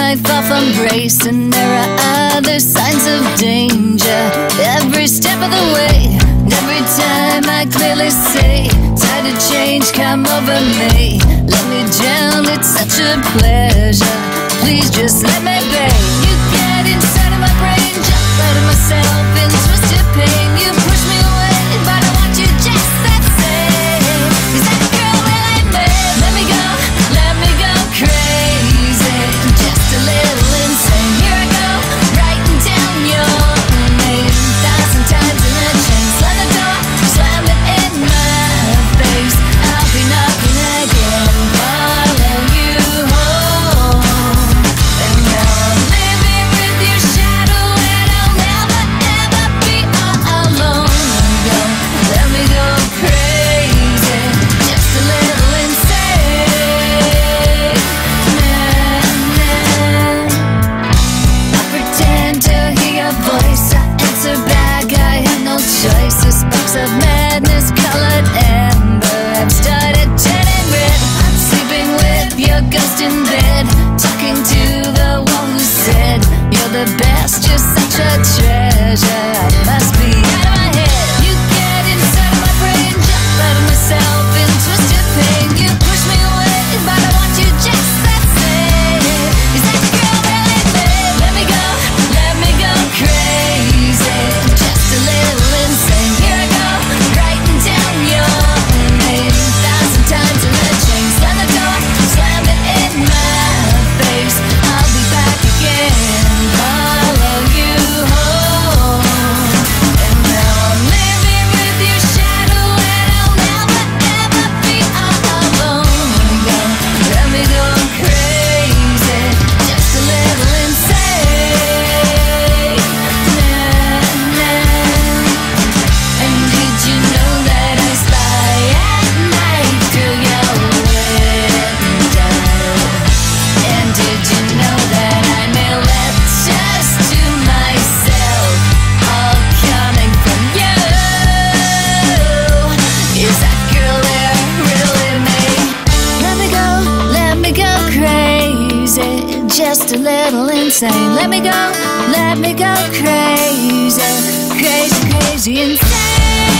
might fall from grace, and there are other signs of danger every step of the way. Every time I clearly say, tide of change come over me. Let me drown, it's such a pleasure. Please just let me be. You get inside of my brain, jump out of myself and twist your pain. You push me away, but I want you just that same. Is that girl that I made? Let me go crazy, just a little insane. Here I go, writing down your name 1,000 times in a chain. Slam the door, slam it in my face. I'll be knocking again, follow you home. And now I'm living with your shadow, and I'll never ever be all alone. Let me go crazy, just a little insane. I pretend to hear your voice, I answer back, I have no choice. The sparks of madness, colored amber, have started turning red. I'm sleeping with your ghost in bed, talking to the one who said you're the best, you're such a treasure. I must be out of my head. You get inside of my brain, jump out of myself and twist your pain. You push me away, but I want you just that same. Is that girl really made? Let me go crazy, just a little insane. Here I go, writing down your name 1,000 times in a chain. Slam the door, slam it in my face. I'll be back again, follow you home. And now I'm living with your shadow, and I'll never ever be all alone. Let me go crazy, just a little insane. And did you know that I spy at night through your window? And did you know that I'm left just to myself, all coming from you? Is that girl there really me? Let me go crazy, just a little insane. Let me go crazy, crazy, crazy insane.